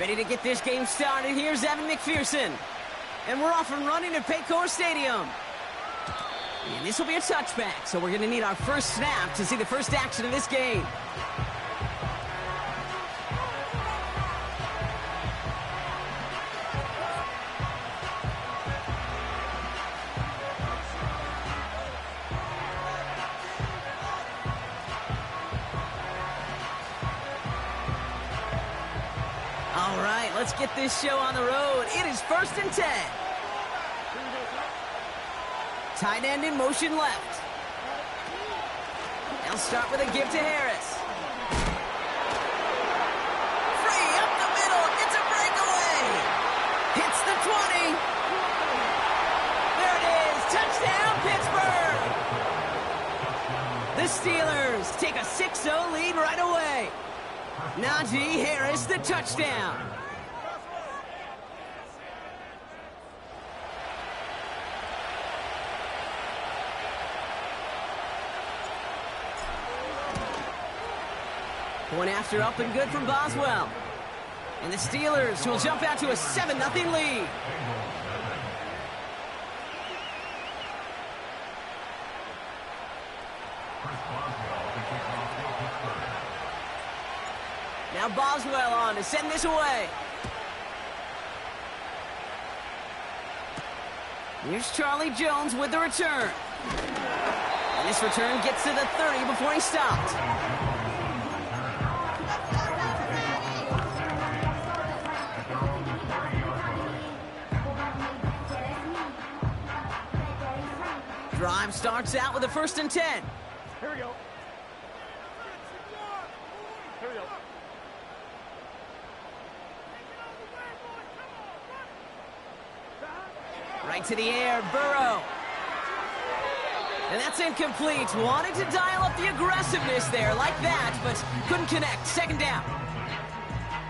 Ready to get this game started. Here's Evan McPherson. And we're off and running at Paycor Stadium. And this will be a touchback, so we're going to need our first snap to see the first action of this game. All right, let's get this show on the road. It is 1st and 10. Tight end in motion left. They'll start with a give to Harris. Free up the middle. It's a breakaway. Hits the 20. There it is. Touchdown, Pittsburgh. The Steelers take a 6-0 lead right away. Najee Harris, the touchdown. Point after up and good from Boswell. And the Steelers will jump out to a 7-0 lead. Now Boswell on to send this away. Here's Charlie Jones with the return. And this return gets to the 30 before he stopped. Drive starts out with a 1st and 10. Here we go. Here we go. Right to the air, Burrow. And that's incomplete. Wanted to dial up the aggressiveness there like that, but couldn't connect. 2nd down.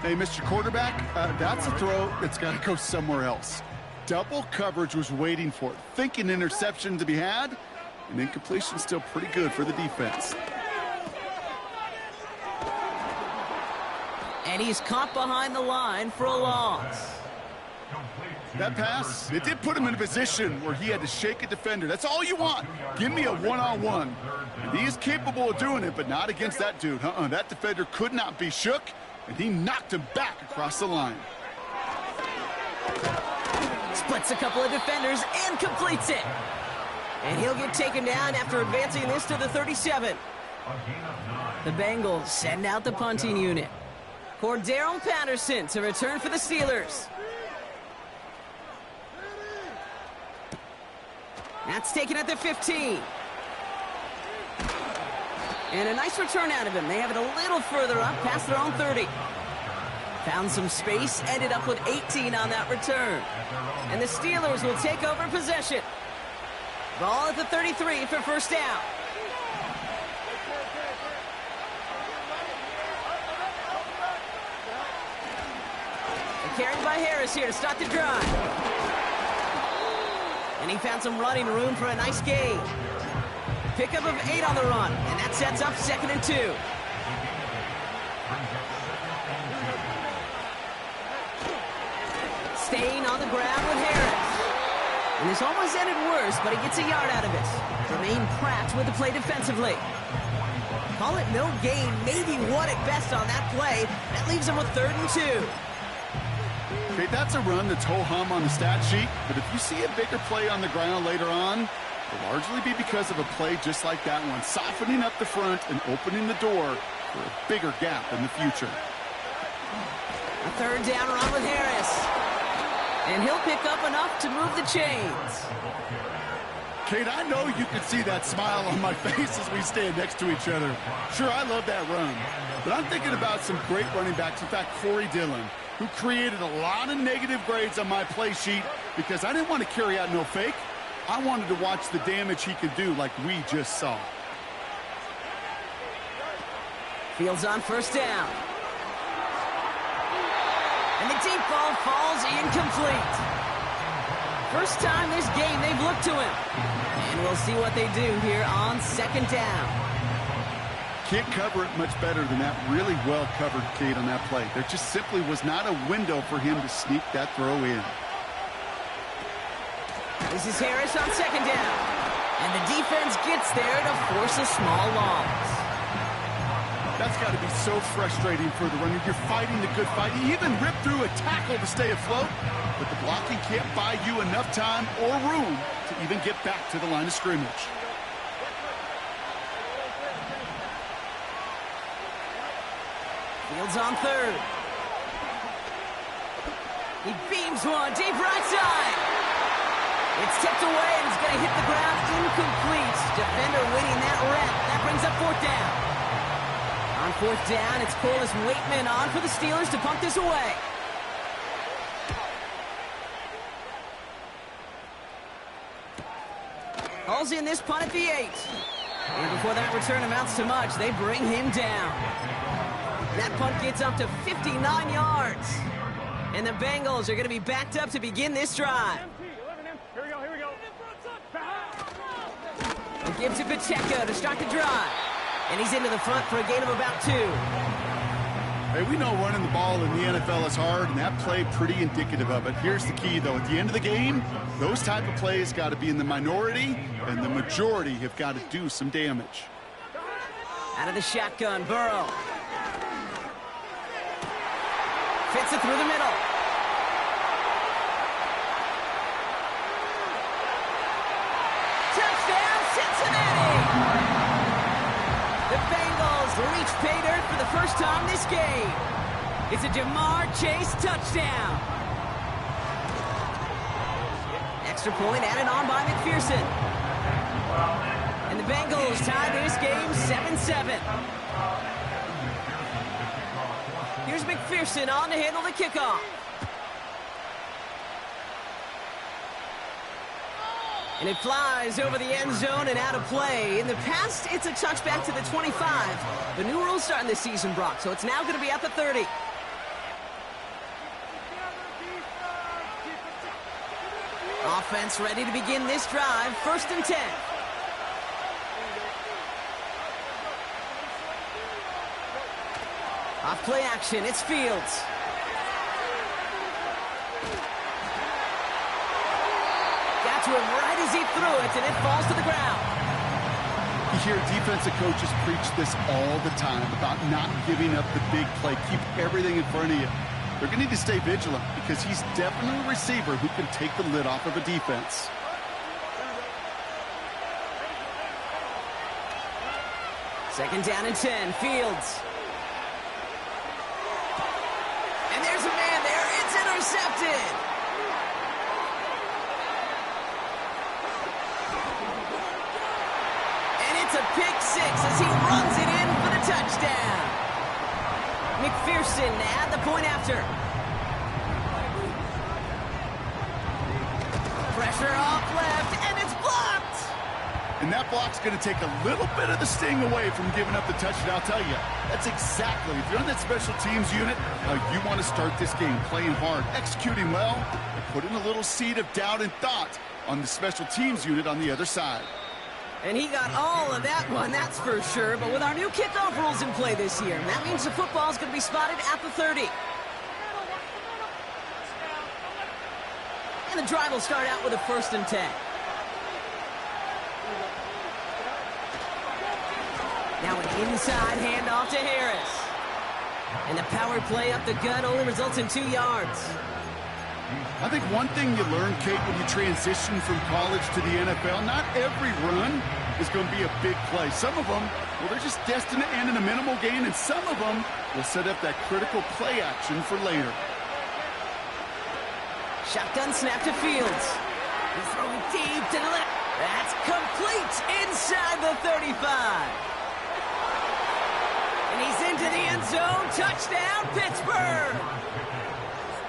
Hey, Mr. Quarterback, that's a throw that's got to go somewhere else. Double coverage was waiting for it. Thinking interception to be had, and incompletion still pretty good for the defense. And he's caught behind the line for a loss. That pass, it did put him in a position where he had to shake a defender. That's all you want. Give me a one-on-one. And he is capable of doing it, but not against that dude. That defender could not be shook, and he knocked him back across the line. Splits a couple of defenders and completes it. And he'll get taken down after advancing this to the 37. The Bengals send out the punting unit. Cordero Patterson to return for the Steelers. That's taken at the 15. And a nice return out of him. They have it a little further up past their own 30. Found some space, ended up with 18 on that return. And the Steelers will take over possession. Ball at the 33 for 1st down. Carried by Harris here to start the drive. And he found some running room for a nice gain. Pickup of 8 on the run, and that sets up 2nd and 2. Staying on the ground with Harris. And this almost ended worse, but he gets a yard out of it. Jermaine Pratt with the play defensively. Call it no gain, maybe 1 at best on that play. That leaves him with 3rd and 2. Okay, that's a run that's ho-hum on the stat sheet, but if you see a bigger play on the ground later on, it'll largely be because of a play just like that one, softening up the front and opening the door for a bigger gap in the future. A 3rd down run with Harris. And he'll pick up enough to move the chains. Kate, I know you can see that smile on my face as we stand next to each other. Sure, I love that run, but I'm thinking about some great running backs. In fact, Corey Dillon, who created a lot of negative grades on my play sheet because I didn't want to carry out no fake. I wanted to watch the damage he could do like we just saw. Fields on 1st down. And the deep ball falls incomplete. First time this game they've looked to him. And we'll see what they do here on 2nd down. Can't cover it much better than that. Really well covered, Kate, on that play. There just simply was not a window for him to sneak that throw in. This is Harris on second down. And the defense gets there to force a small loss. That's got to be so frustrating for the runner. You're fighting the good fight. You even rip through a tackle to stay afloat, but the blocking can't buy you enough time or room to even get back to the line of scrimmage. Fields on third. He beams one deep right side. It's tipped away and it's going to hit the ground incomplete. Defender winning that rep. That brings up fourth down. On fourth down, it's Corliss Waitman on for the Steelers to punt this away. Hauls in this punt at the 8. And before that return amounts to much, they bring him down. That punt gets up to 59 yards. And the Bengals are going to be backed up to begin this drive. Here we go, here we go. They give to Pacheco to start the drive. And he's into the front for a gain of about 2. Hey, we know running the ball in the NFL is hard, and that play pretty indicative of it. Here's the key, though. At the end of the game, those type of plays got to be in the minority, and the majority have got to do some damage. Out of the shotgun, Burrow. Fits it through the middle. Touchdown, Cincinnati! The Bengals reach pay dirt for the first time this game. It's a Jamar Chase touchdown. Extra point added on by McPherson. And the Bengals tie this game 7-7. Here's McPherson on to handle the kickoff. And it flies over the end zone and out of play. In the past, it's a touchback to the 25. The new rules starting this season, Brock, so it's now going to be at the 30. Offense ready to begin this drive. 1st and 10. Off play action, it's Fields. Got to him right as he threw it, and it falls to the ground. You hear defensive coaches preach this all the time about not giving up the big play. Keep everything in front of you. They're going to need to stay vigilant because he's definitely a receiver who can take the lid off of a defense. Second down and 10, Fields. And there's a man there. It's intercepted. And it's a pick 6 as he runs it in for the touchdown. McPherson to add the point after. Pressure off left, and it's blocked. And that block's going to take a little bit of the sting away from giving up the touchdown. I'll tell you, that's exactly, if you're on that special teams unit, you want to start this game playing hard, executing well, and putting a little seed of doubt and thought on the special teams unit on the other side. And he got all of that one, that's for sure. But with our new kickoff rules in play this year, that means the football's going to be spotted at the 30. And the drive will start out with a 1st and 10. Now an inside handoff to Harris. And the power play up the gut only results in 2 yards. I think one thing you learn, Kate, when you transition from college to the NFL, not every run is going to be a big play. Some of them, well, they're just destined to end in a minimal gain, and some of them will set up that critical play action for later. Shotgun snap to Fields. He throws deep to the left. That's complete inside the 35. And he's into the end zone. Touchdown, Pittsburgh.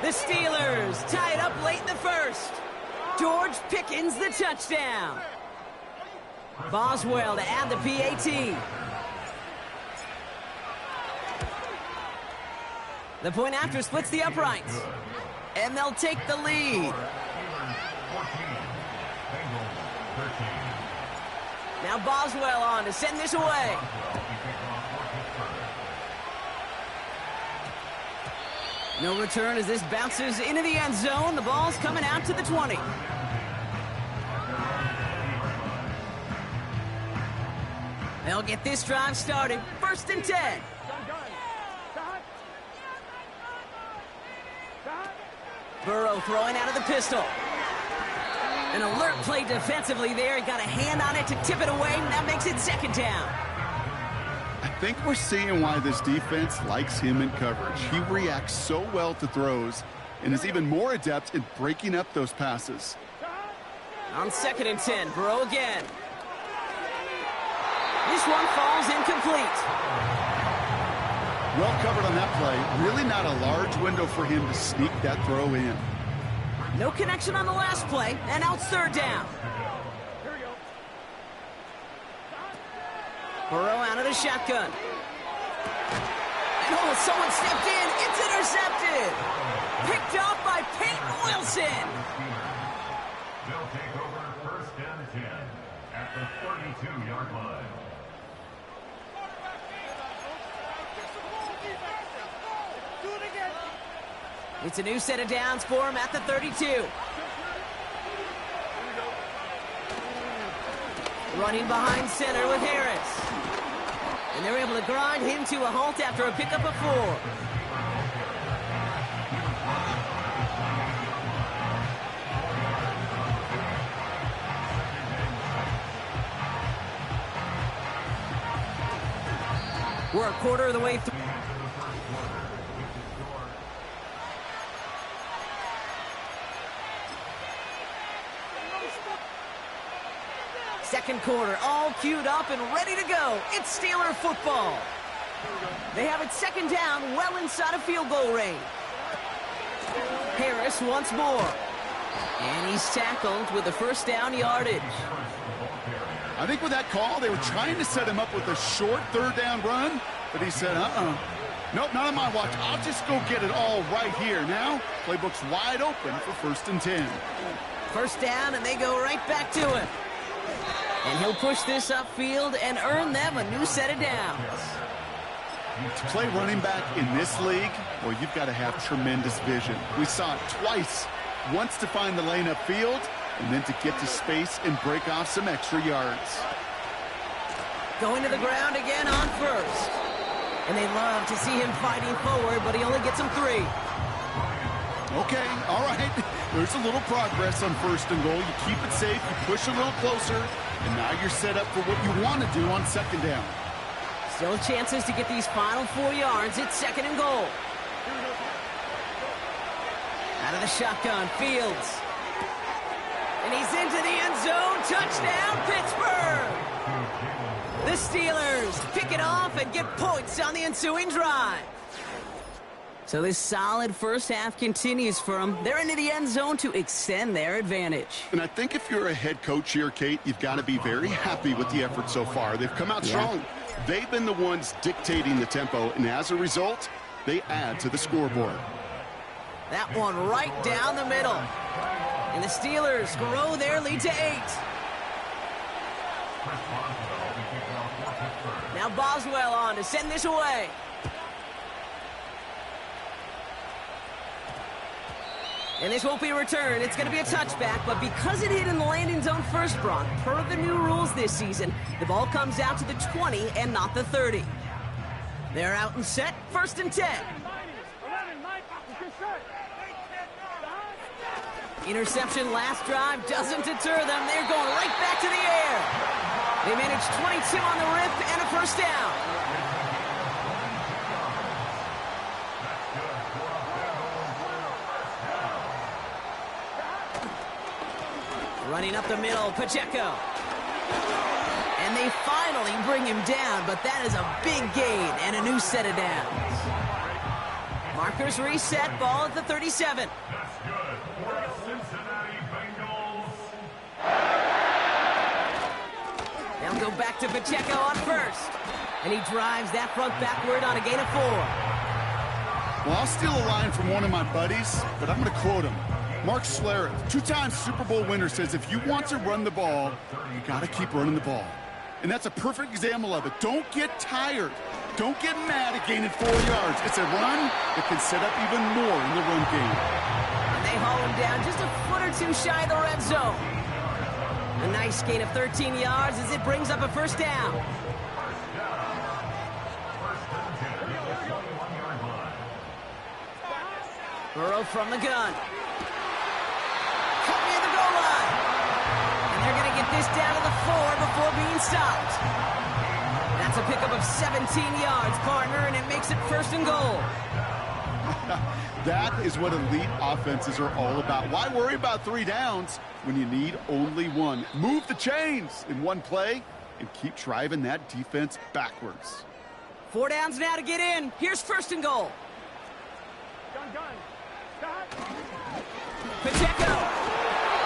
The Steelers tie it up late in the 1st. George Pickens the touchdown. Boswell to add the PAT. The point after splits the uprights. And they'll take the lead. Now Boswell on to send this away. No return as this bounces into the end zone. The ball's coming out to the 20. They'll get this drive started. 1st and 10. Burrow throwing out of the pistol. An alert play defensively there. He got a hand on it to tip it away, and that makes it 2nd down. I think we're seeing why this defense likes him in coverage. He reacts so well to throws and is even more adept in breaking up those passes. On 2nd and 10, Burrow again. This one falls incomplete. Well covered on that play. Really not a large window for him to sneak that throw in. No connection on the last play, and now it's 3rd down. Burrow out of the shotgun. And someone stepped in. It's intercepted. Picked off by Peyton Wilson. They'll take over 1st and 10 at the 32-yard line. It's a new set of downs for him at the 32. Running behind center with Harris. And they're able to grind him to a halt after a pickup of 4. We're a quarter of the way through. Second quarter, all queued up and ready to go. It's Steeler football. They have it 2nd down, well inside of field goal range. Harris once more. And he's tackled with the 1st down yardage. I think with that call, they were trying to set him up with a short 3rd down run, but he said, nope, not on my watch. I'll just go get it all right here. Now, playbook's wide open for 1st and 10. 1st down, and they go right back to him. And he'll push this upfield and earn them a new set of downs. To play running back in this league, well, you've got to have tremendous vision. We saw it twice. Once to find the lane upfield, and then to get to space and break off some extra yards. Going to the ground again on 1st. And they love to see him fighting forward, but he only gets them 3. Okay, all right. There's a little progress on 1st and goal. You keep it safe, you push a little closer, and now you're set up for what you want to do on 2nd down. Still chances to get these final 4 yards. It's 2nd and goal. Out of the shotgun, Fields. And he's into the end zone. Touchdown, Pittsburgh! The Steelers pick it off and get points on the ensuing drive. So this solid 1st half continues for them. They're into the end zone to extend their advantage. And I think if you're a head coach here, Kate, you've got to be very happy with the effort so far. They've come out strong. They've been the ones dictating the tempo, and as a result, they add to the scoreboard. That one right down the middle. And the Steelers grow their lead to 8. Now Boswell on to send this away. And this won't be a return. It's going to be a touchback, but because it hit in the landing zone first, Brock, per the new rules this season, the ball comes out to the 20 and not the 30. They're out and set, 1st and 10. Interception last drive doesn't deter them. They're going right back to the air. They manage 22 on the rip and a 1st down. Running up the middle, Pacheco. And they finally bring him down, but that is a big gain and a new set of downs. Markers reset, ball at the 37. That's good for the Cincinnati Bengals. They'll go back to Pacheco on 1st. And he drives that front backward on a gain of 4. Well, I'll steal a line from one of my buddies, but I'm going to quote him. Mark Schlereth, 2-time Super Bowl winner, says if you want to run the ball, you got to keep running the ball. And that's a perfect example of it. Don't get tired. Don't get mad at gaining 4 yards. It's a run that can set up even more in the run game. And they haul him down just a foot or two shy of the red zone. A nice gain of 13 yards as it brings up a first down. Burrow from the gun. From near the goal line. And they're going to get this down to the 4 before being stopped. That's a pickup of 17 yards, partner, and it makes it first and goal. That is what elite offenses are all about. Why worry about 3 downs when you need only 1? Move the chains in one play and keep driving that defense backwards. 4 downs now to get in. Here's first and goal. Pacheco.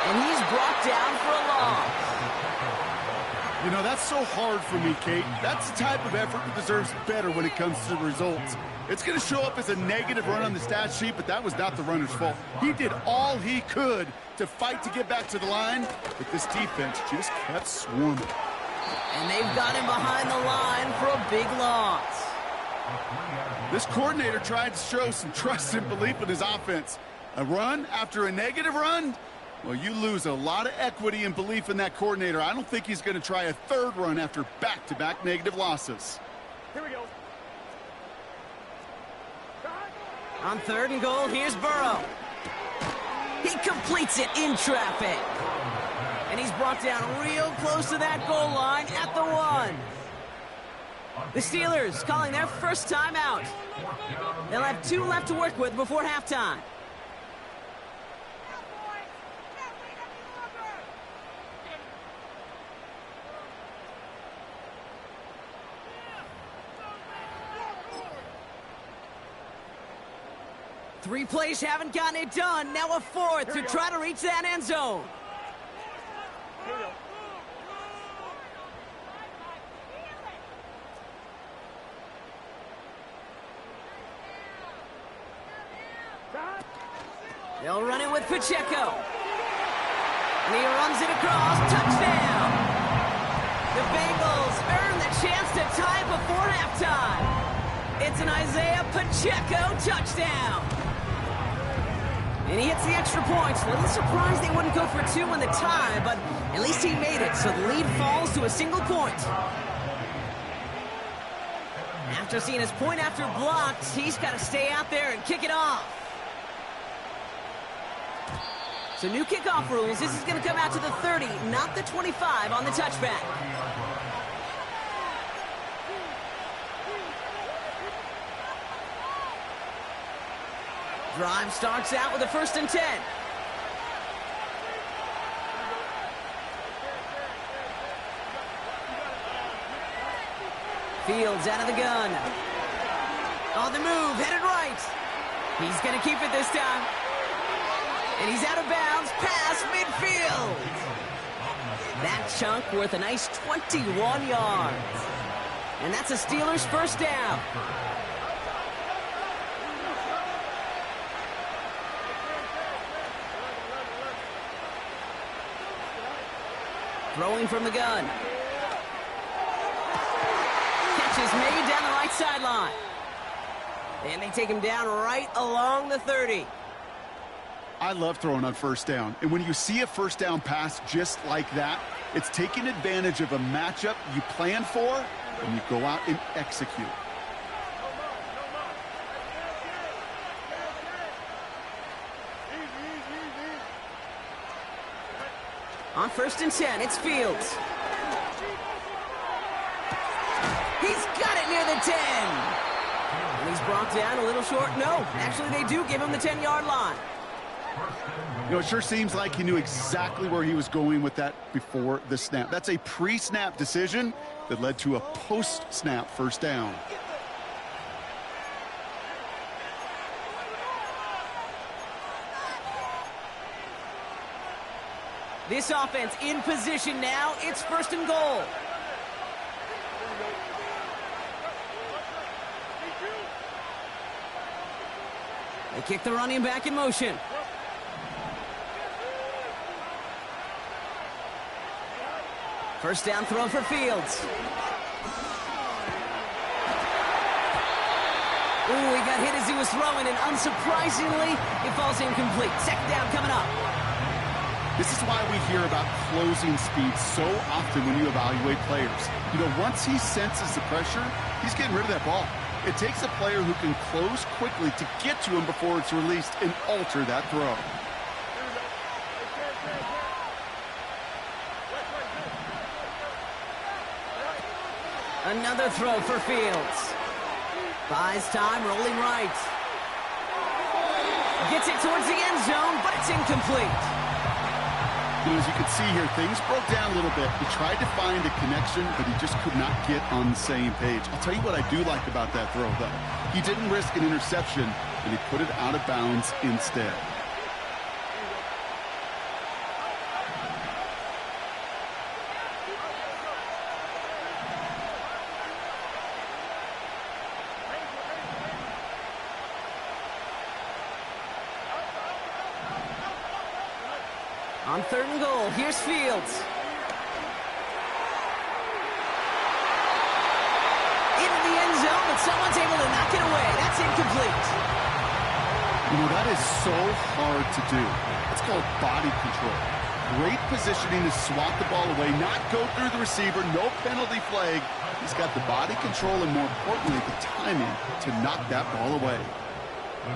And he's brought down for a loss. You know, that's so hard for me, Kate. That's the type of effort that deserves better when it comes to the results. It's going to show up as a negative run on the stat sheet, but that was not the runner's fault. He did all he could to fight to get back to the line, but this defense just kept swarming. And they've got him behind the line for a big loss. This coordinator tried to show some trust and belief in his offense. A run after a negative run? Well, you lose a lot of equity and belief in that coordinator. I don't think he's going to try a 3rd run after back-to-back negative losses. Here we go. On 3rd and goal, here's Burrow. He completes it in traffic. And he's brought down real close to that goal line at the 1. The Steelers calling their first timeout. They'll have 2 left to work with before halftime. Three plays haven't gotten it done. Now a 4th to try to reach that end zone. Here we go. They'll run it with Pacheco. And he runs it across. Touchdown! The Bengals earn the chance to tie before halftime. It's an Isaiah Pacheco touchdown. And he hits the extra points. A little surprised they wouldn't go for 2 in the tie, but at least he made it, so the lead falls to a single point. After seeing his point after blocked, he's got to stay out there and kick it off. So new kickoff rules. This is going to come out to the 30, not the 25 on the touchback. Drive starts out with a 1st and 10. Fields out of the gun. On the move, headed right. He's going to keep it this time. And he's out of bounds, past midfield. That chunk worth a nice 21 yards. And that's a Steelers first down. Throwing from the gun. Catch is made down the right sideline. And they take him down right along the 30. I love throwing on first down. And when you see a first down pass just like that, it's taking advantage of a matchup you plan for, and you go out and execute. On 1st and 10, it's Fields. He's got it near the 10. And he's brought down a little short. No, actually they do give him the 10-yard line. You know, it sure seems like he knew exactly where he was going with that before the snap. That's a pre-snap decision that led to a post-snap first down. This offense in position now. It's 1st and goal. They kick the running back in motion. First down throw for Fields. Ooh, he got hit as he was throwing, and unsurprisingly, it falls incomplete. Second down coming up. This is why we hear about closing speed so often when you evaluate players. You know, once he senses the pressure, he's getting rid of that ball. It takes a player who can close quickly to get to him before it's released and alter that throw. Another throw for Fields. Buys time, rolling right. Gets it towards the end zone, but it's incomplete. You know, as you can see here, things broke down a little bit. He tried to find a connection, but he just could not get on the same page. I'll tell you what I do like about that throw, though. He didn't risk an interception, and he put it out of bounds instead. On 3rd and goal, here's Fields. Into the end zone, but someone's able to knock it away. That's incomplete. You know, that is so hard to do. It's called body control. Great positioning to swat the ball away, not go through the receiver, no penalty flag. He's got the body control and, more importantly, the timing to knock that ball away.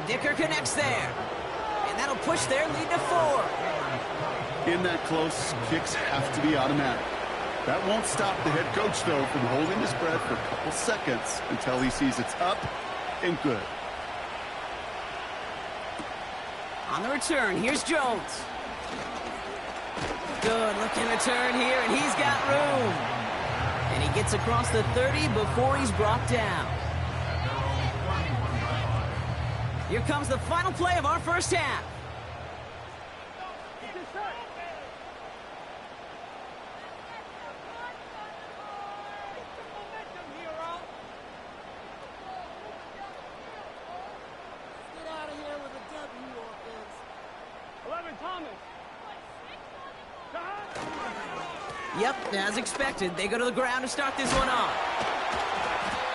Dicker connects there. And that'll push their lead to 4. In that close, kicks have to be automatic. That won't stop the head coach, though, from holding his breath for a couple seconds until he sees it's up and good. On the return, here's Jones. Good looking return here, and he's got room. And he gets across the 30 before he's brought down. Here comes the final play of our first half. Yep, as expected, they go to the ground to start this one off.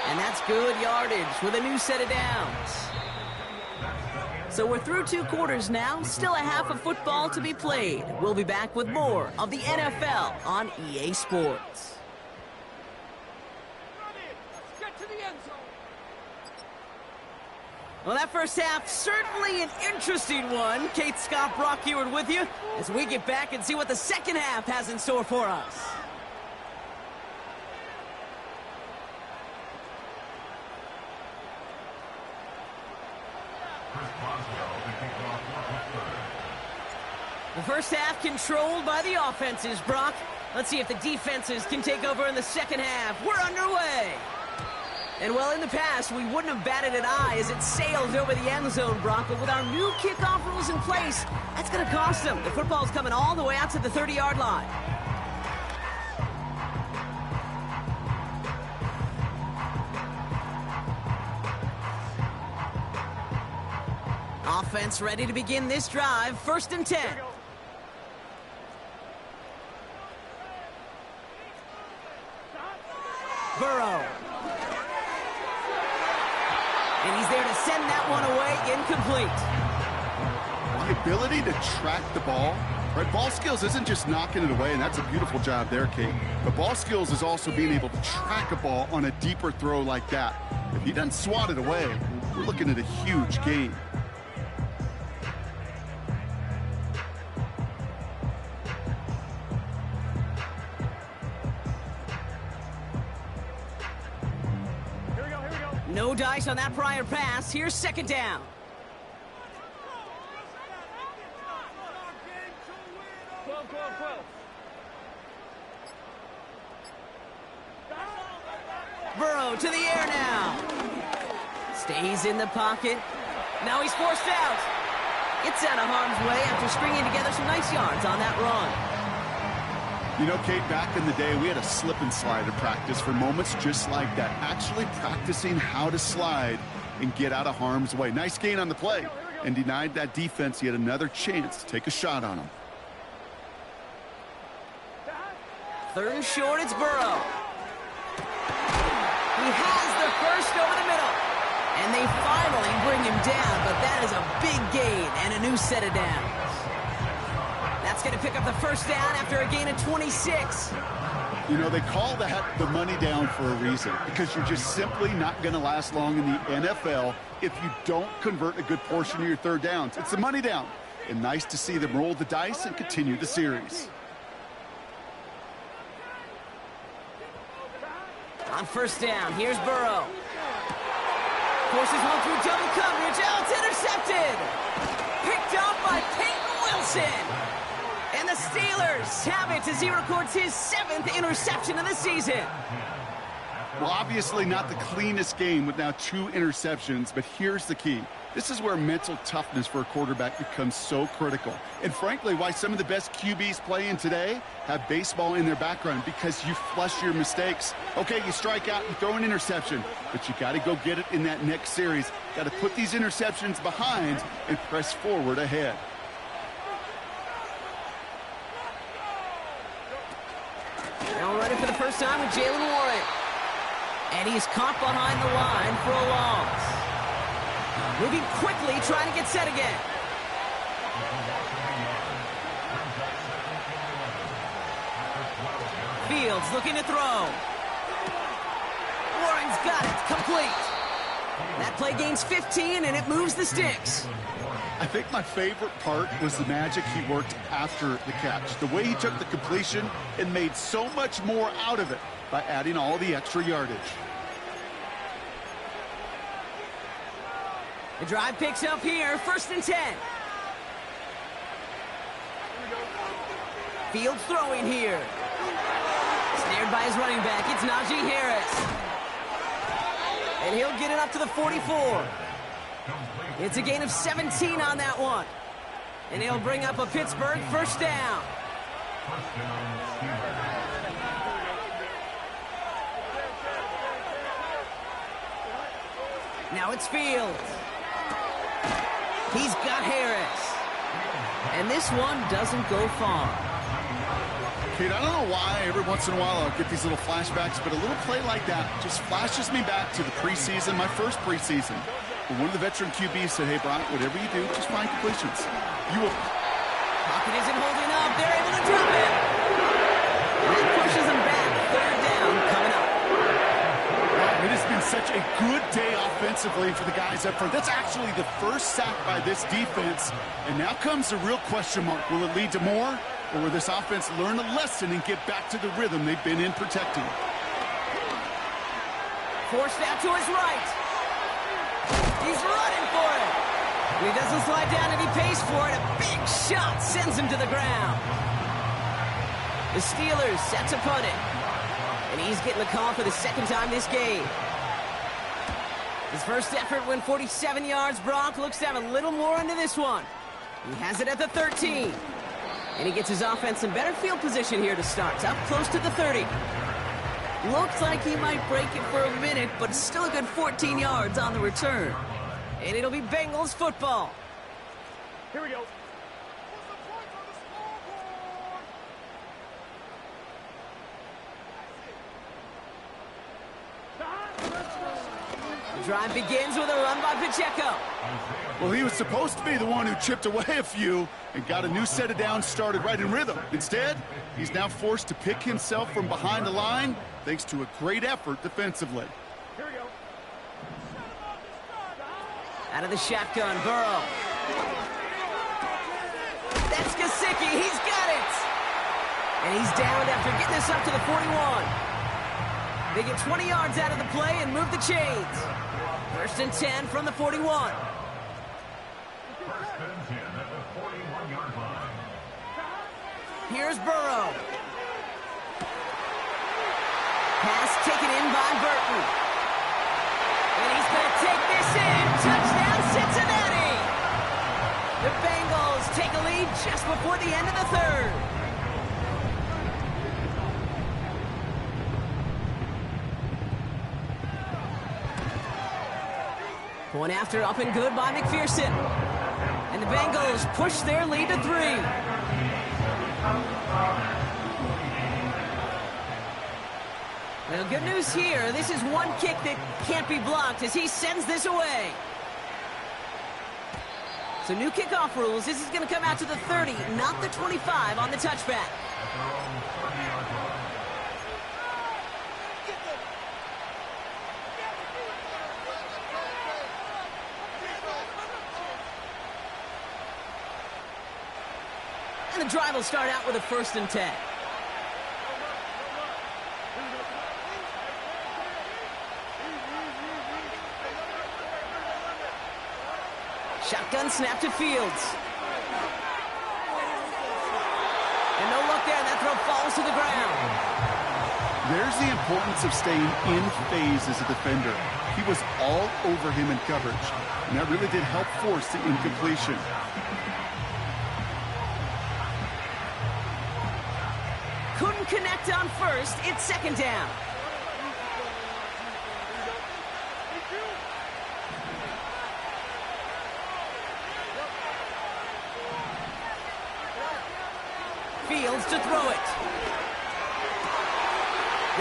And that's good yardage with a new set of downs. So we're through 2 quarters now, still a half of football to be played. We'll be back with more of the NFL on EA Sports. Well, that first half, certainly an interesting one. Kate Scott, Brock Eward with you as we get back and see what the second half has in store for us. The first half controlled by the offenses, Brock. Let's see if the defenses can take over in the second half. We're underway. And, well, in the past, we wouldn't have batted an eye as it sailed over the end zone, Brock. But with our new kickoff rules in place, that's going to cost them. The football's coming all the way out to the 30-yard line. Offense ready to begin this drive. 1st and 10. Burrow. And he's there to send that one away, incomplete. The ability to track the ball, right? Ball skills isn't just knocking it away, and that's a beautiful job there, Kate. But ball skills is also being able to track a ball on a deeper throw like that. If he doesn't swat it away, we're looking at a huge gain. No dice on that prior pass. Here's 2nd down. Burrow to the air now. Stays in the pocket. Now he's forced out. Gets out of harm's way after stringing together some nice yards on that run. You know, Kate, back in the day, we had a slip and slide in practice for moments just like that. Actually practicing how to slide and get out of harm's way. Nice gain on the play, and denied that defense yet another chance to take a shot on him. 3rd and short, it's Burrow. He has the first over the middle. And they they finally bring him down, but that is a big gain and a new set of downs. That's going to pick up the first down after a gain of 26. You know, they call that the money down for a reason, because you're just simply not going to last long in the NFL if you don't convert a good portion of your third downs. It's the money down. And nice to see them roll the dice and continue the series. On first down, here's Burrow. Forces one through double coverage. Oh, it's intercepted. Picked off by Peyton Wilson. And the Steelers have it as he records his 7th interception of the season. Well, obviously not the cleanest game with now 2 interceptions, but here's the key. This is where mental toughness for a quarterback becomes so critical. And frankly, why some of the best QBs playing today have baseball in their background, because you flush your mistakes. Okay, you strike out, you throw an interception, but you got to go get it in that next series. Got to put these interceptions behind and press forward ahead. Now running for the first time with Jaylen Warren. And he's caught behind the line for a loss. Moving quickly, trying to get set again. Fields looking to throw. Warren's got it, complete. That play gains 15, and it moves the sticks. I think my favorite part was the magic he worked after the catch. The way he took the completion and made so much more out of it by adding all the extra yardage. The drive picks up here, 1st and 10. Fields throwing here. Snared by his running back, it's Najee Harris. And he'll get it up to the 44. It's a gain of 17 on that one. And he'll bring up a Pittsburgh first down. Now it's Fields. He's got Harris. And this one doesn't go far. Kate, I don't know why every once in a while I'll get these little flashbacks, but a little play like that just flashes me back to the preseason, my first preseason. When one of the veteran QBs said, hey, Brock, whatever you do, just find completions. You will... Pocket isn't holding up. They're able to drop it. And that pushes him back. 3rd down coming up. It has been such a good day offensively for the guys up front. That's actually the first sack by this defense. And now comes the real question mark. Will it lead to more? Or will this offense learn a lesson and get back to the rhythm they've been in protecting? Forced out to his right. He's running for it. He doesn't slide down and he pays for it. A big shot sends him to the ground. The Steelers set to punt it. And he's getting the call for the 2nd time this game. His first effort went 47 yards. Brock looks to have a little more into this one. He has it at the 13. And he gets his offense in better field position here to start. Up close to the 30. Looks like he might break it for a minute, but still a good 14 yards on the return. And it'll be Bengals football. Here we go. The drive begins with a run by Pacheco. Well, he was supposed to be the one who chipped away a few and got a new set of downs started right in rhythm. Instead, he's now forced to pick himself from behind the line thanks to a great effort defensively. Here we go. Out of the shotgun, Burrow. That's Gesicki. He's got it. And he's downed after getting this up to the 41. They get 20 yards out of the play and move the chains. 1st and 10 from the 41. 1st and 10 at the 41-yard line. Here's Burrow. Pass taken in by Burton. And he's going to take this in. Touchdown, Cincinnati. The Bengals take a lead just before the end of the 3rd. Point after up and good by McPherson. And the Bengals push their lead to 3. Well, good news here. This is one kick that can't be blocked as he sends this away. So new kickoff rules. This is going to come out to the 30, not the 25 on the touchback. And the drive will start out with a 1st and 10. Shotgun snap to Fields. And no look there, and that throw falls to the ground. There's the importance of staying in phase as a defender. He was all over him in coverage, and that really did help force the incompletion. Couldn't connect on 1st, it's 2nd down. Fields to throw it.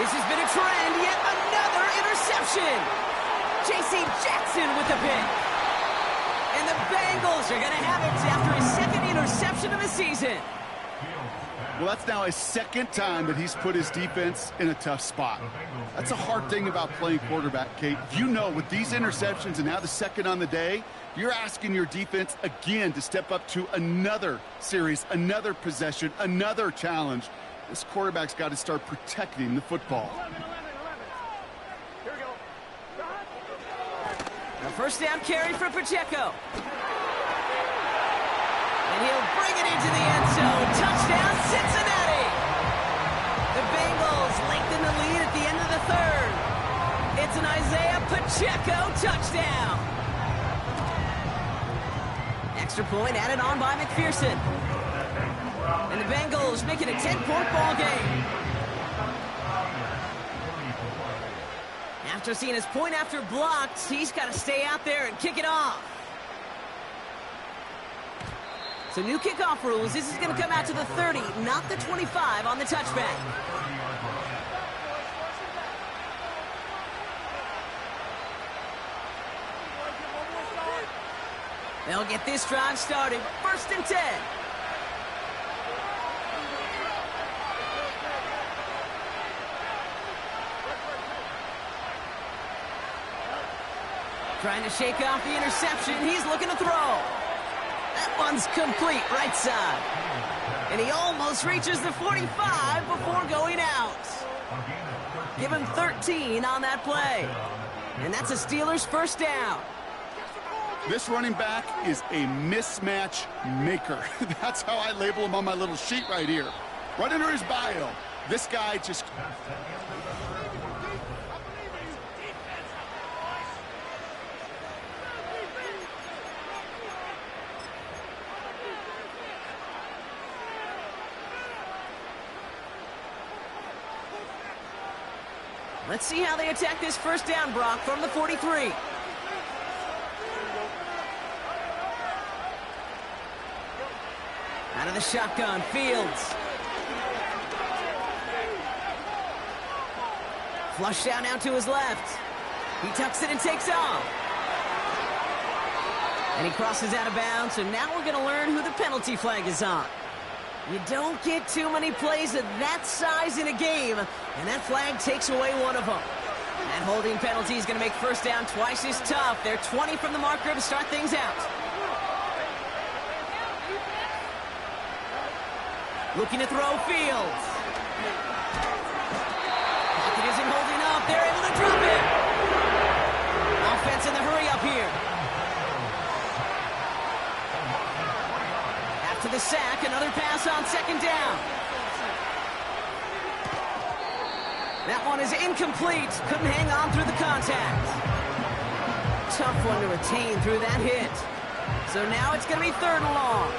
This has been a trend, yet another interception. J.C. Jackson with the pick. And the Bengals are going to have it after his 2nd interception of the season. Well, that's now his 2nd time that he's put his defense in a tough spot. That's a hard thing about playing quarterback, Kate. You know, with these interceptions and now the 2nd on the day, you're asking your defense again to step up to another series, another possession, another challenge. This quarterback's got to start protecting the football. Here we go. A 1st down carry for Pacheco. And he'll bring it into the end zone. Touchdown, Cincinnati! The Bengals lengthen the lead at the end of the 3rd. It's an Isaiah Pacheco touchdown. Extra point added on by McPherson. And the Bengals make it a 10-point ball game. After seeing his point after blocked, he's got to stay out there and kick it off. So new kickoff rules. This is going to come out to the 30, not the 25 on the touchback. They'll get this drive started. 1st and 10. Trying to shake off the interception. He's looking to throw. That one's complete, right side. And he almost reaches the 45 before going out. Give him 13 on that play. And that's a Steelers 1st down. This running back is a mismatch maker. That's how I label him on my little sheet right here. Right under his bio. This guy just... Let's see how they attack this 1st down, Brock, from the 43. Out of the shotgun, Fields. Flush down now to his left. He tucks it and takes off. And he crosses out of bounds, so now we're going to learn who the penalty flag is on. You don't get too many plays of that size in a game, and that flag takes away one of them. That holding penalty is going to make 1st down twice as tough. They're 20 from the marker to start things out. Looking to throw, Fields. Pocket isn't holding up. They're able to drop it. Offense in the hurry up here. After the sack, another pass on 2nd down. That one is incomplete. Couldn't hang on through the contact. Tough one to retain through that hit. So now it's going to be 3rd and long.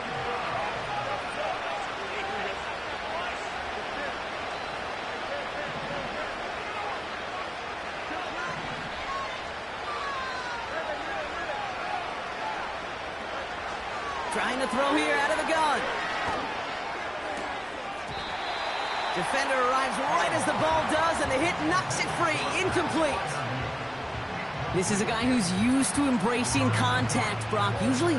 Trying to throw here out of the gun. Defender arrives right as the ball does, and the hit knocks it free. Incomplete. This is a guy who's used to embracing contact, Brock. Usually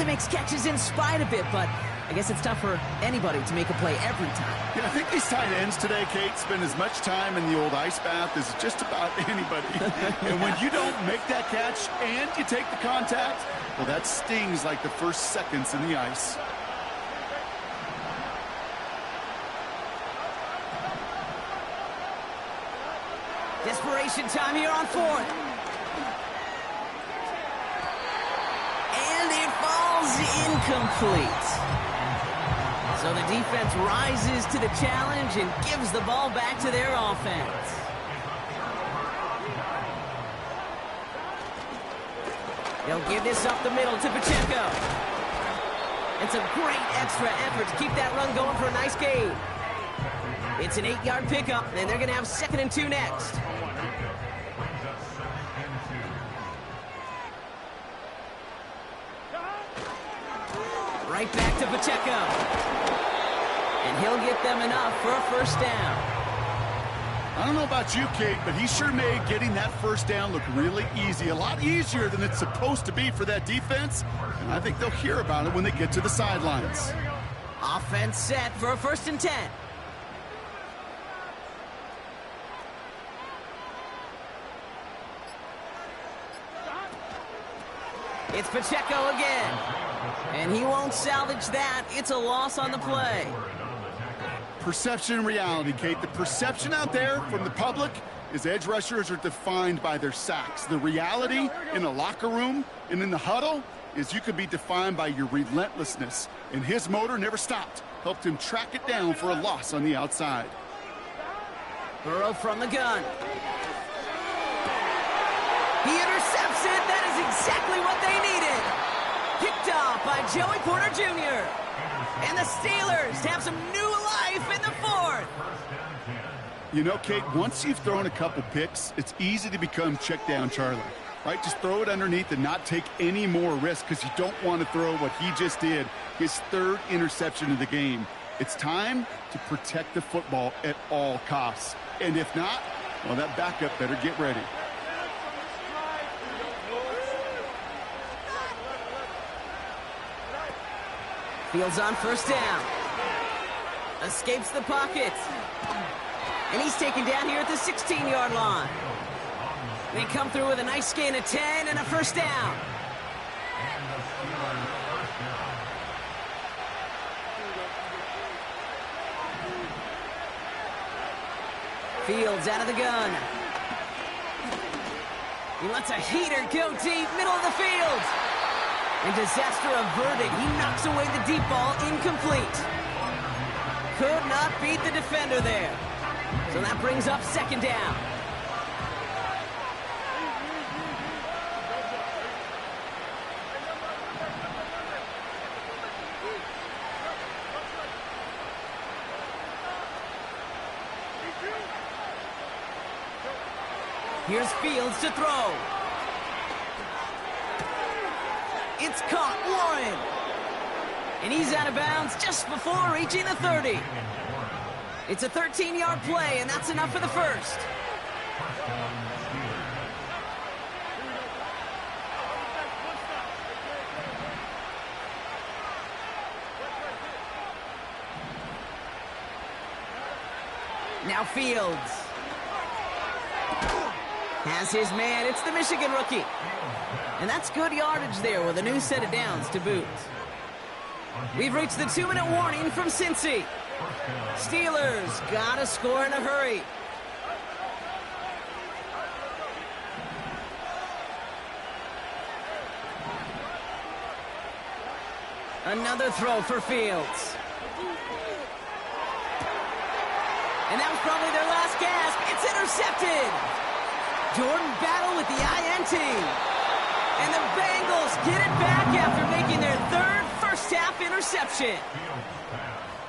makes catches in spite of it, but I guess it's tough for anybody to make a play every time. Yeah, I think these tight ends today, Kate, spend as much time in the old ice bath as just about anybody. And when you don't make that catch and you take the contact, well, that stings like the first seconds in the ice. Desperation time here on fourth. And it falls incomplete. So the defense rises to the challenge and gives the ball back to their offense. They'll give this up the middle to Pacheco. It's a great extra effort to keep that run going for a nice gain. It's an 8-yard pickup, and they're going to have 2nd and 2 next. Right back to Pacheco. And he'll get them enough for a first down. I don't know about you, Kate, but he sure made getting that first down look really easy. A lot easier than it's supposed to be for that defense. And I think they'll hear about it when they get to the sidelines. Offense set for a 1st and 10. It's Pacheco again. And he won't salvage that. It's a loss on the play. Perception and reality, Kate. The perception out there from the public is edge rushers are defined by their sacks. The reality in the locker room and in the huddle is you could be defined by your relentlessness. And his motor never stopped. Helped him track it down for a loss on the outside. Burrow from the gun. He intercepts it. That is exactly what they needed. Picked off by Joey Porter Jr. And the Steelers have some new life in the 4th. You know, Kate, once you've thrown a couple picks, it's easy to become check down Charlie, right? Just throw it underneath and not take any more risk because you don't want to throw what he just did, his 3rd interception of the game. It's time to protect the football at all costs. And if not, well, that backup better get ready. Fields on 1st down. Escapes the pocket. And he's taken down here at the 16-yard line. They come through with a nice gain of 10 and a 1st down. Fields out of the gun. He lets a heater go deep, middle of the field. And disaster averted. He knocks away the deep ball, incomplete. Could not beat the defender there. So that brings up 2nd down. Here's Fields to throw. It's caught, Warren. And he's out of bounds just before reaching the 30. It's a 13-yard play, and that's enough for the 1st. Now Fields has his man. It's the Michigan rookie. And that's good yardage there with a new set of downs to boot. We've reached the 2-minute warning from Cincy. Steelers gotta score in a hurry. Another throw for Fields. And that was probably their last gasp. It's intercepted. Jordan Battle with the INT. And the Bengals get it back after making their 3rd first-half interception.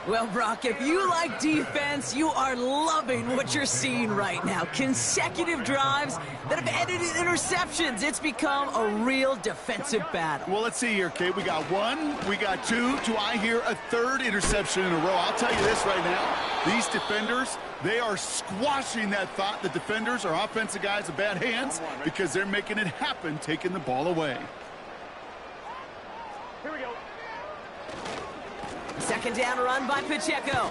Well, Brock, if you like defense, you are loving what you're seeing right now. Consecutive drives that have ended in interceptions. It's become a real defensive battle. Well, let's see here, Kate. We got one, we got two. Do I hear a third interception in a row? I'll tell you this right now. These defenders, they are squashing that thought that defenders are offensive guys with bad hands because they're making it happen, taking the ball away. Here we go. Second down run by Pacheco.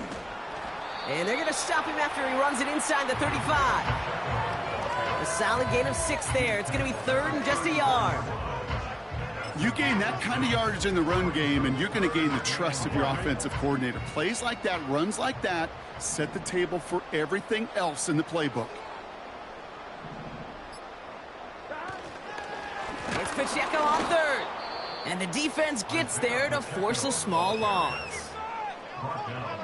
And they're going to stop him after he runs it inside the 35. A solid gain of 6 there. It's going to be third and just a yard. You gain that kind of yardage in the run game, and you're going to gain the trust of your offensive coordinator. Plays like that, runs like that, set the table for everything else in the playbook. It's Pacheco on third. And the defense gets there to force a small loss.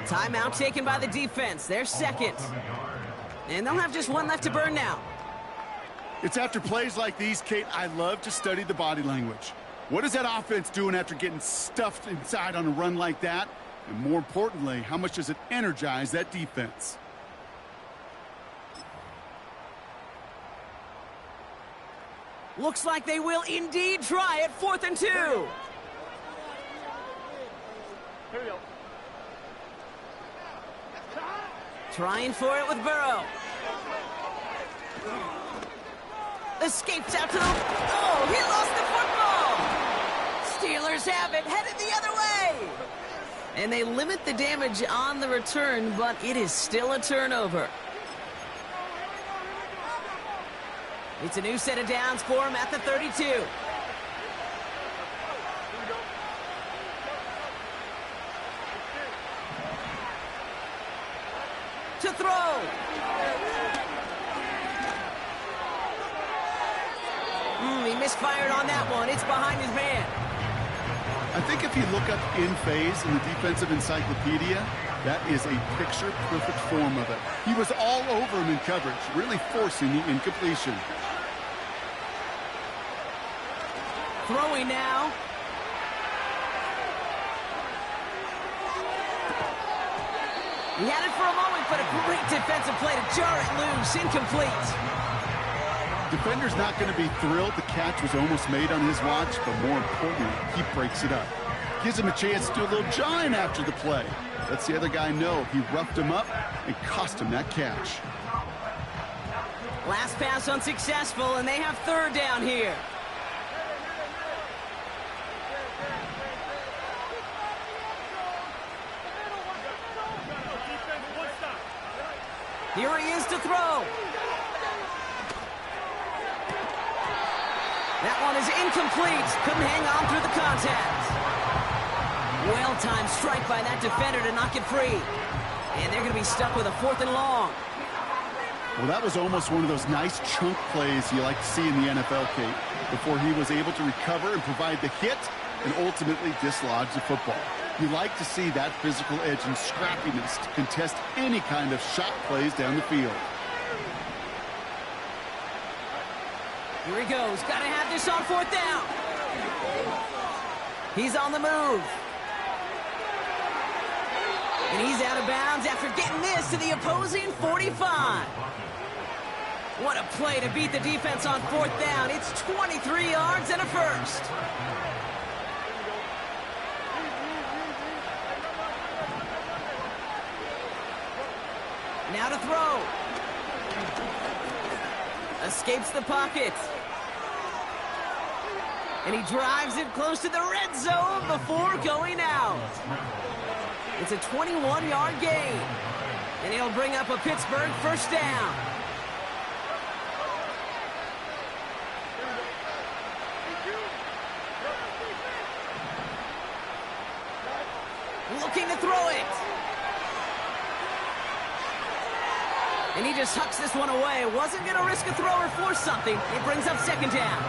Timeout taken by the defense. They're second. And they'll have just one left to burn now. It's after plays like these, Kate, I love to study the body language. What is that offense doing after getting stuffed inside on a run like that? And more importantly, how much does it energize that defense? Looks like they will indeed try it. 4th and 2. Here we go. Trying for it with Burrow. Escapes out to the... Oh, he lost the football! Steelers have it, headed the other way! And they limit the damage on the return, but it is still a turnover. It's a new set of downs for him at the 32. To throw. He misfired on that one. It's behind his man. I think if you look up in phase in the defensive encyclopedia, that is a picture-perfect form of it. He was all over him in coverage, really forcing the incompletion. Throwing now. He had it for a moment, but a great defensive play to jar it loose. Incomplete. Defender's not going to be thrilled the catch was almost made on his watch, but more importantly, he breaks it up. Gives him a chance to do a little jawing after the play. Lets the other guy know he roughed him up and cost him that catch. Last pass unsuccessful, and they have third down here. Here he is to throw. That one is incomplete. Couldn't hang on through the contact. Well-timed strike by that defender to knock it free. And they're going to be stuck with a 4th and long. Well, that was almost one of those nice chunk plays you like to see in the NFL, Kate, before he was able to recover and provide the hit and ultimately dislodge the football. You like to see that physical edge and scrappiness to contest any kind of shot plays down the field. Here he goes. Got to have this on 4th down. He's on the move. And he's out of bounds after getting this to the opposing 45. What a play to beat the defense on 4th down. It's 23 yards and a first. Now to throw. Escapes the pocket. And he drives it close to the red zone before going out. It's a 21-yard gain. And he'll bring up a Pittsburgh first down. Looking to throw it. And he just hucks this one away. Wasn't going to risk a throw or force something. It brings up second down.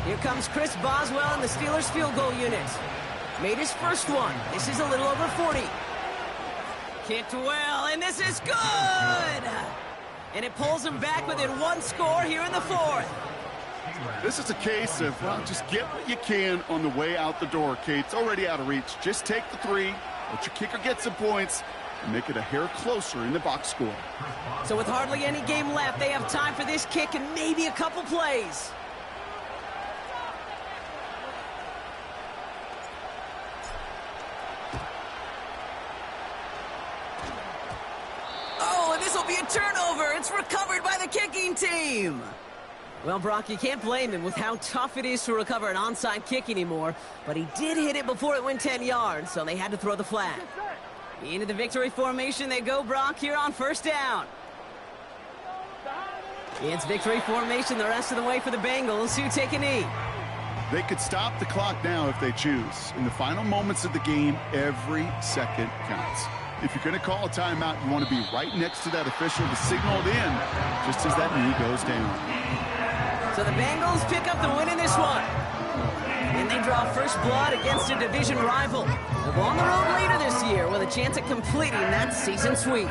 Here comes Chris Boswell in the Steelers field goal unit. Made his first one. This is a little over 40. Kicked well, and this is good! And it pulls them back within one score here in the fourth. This is a case of, well, just get what you can on the way out the door, Kate. It's already out of reach. Just take the three, let your kicker get some points, and make it a hair closer in the box score. So with hardly any game left, they have time for this kick and maybe a couple plays. Oh, and this will be a turnover. It's recovered by the kicking team. Well, Brock, you can't blame him with how tough it is to recover an onside kick anymore, but he did hit it before it went 10 yards, so they had to throw the flag. Into the victory formation they go, Brock, here on first down. It's victory formation the rest of the way for the Bengals, who take a knee. They could stop the clock now if they choose. In the final moments of the game, every second counts. If you're going to call a timeout, you want to be right next to that official to signal it in just as that knee goes down. So the Bengals pick up the win in this one. And they draw first blood against a division rival. They'll go on the road later this year with a chance at completing that season sweep.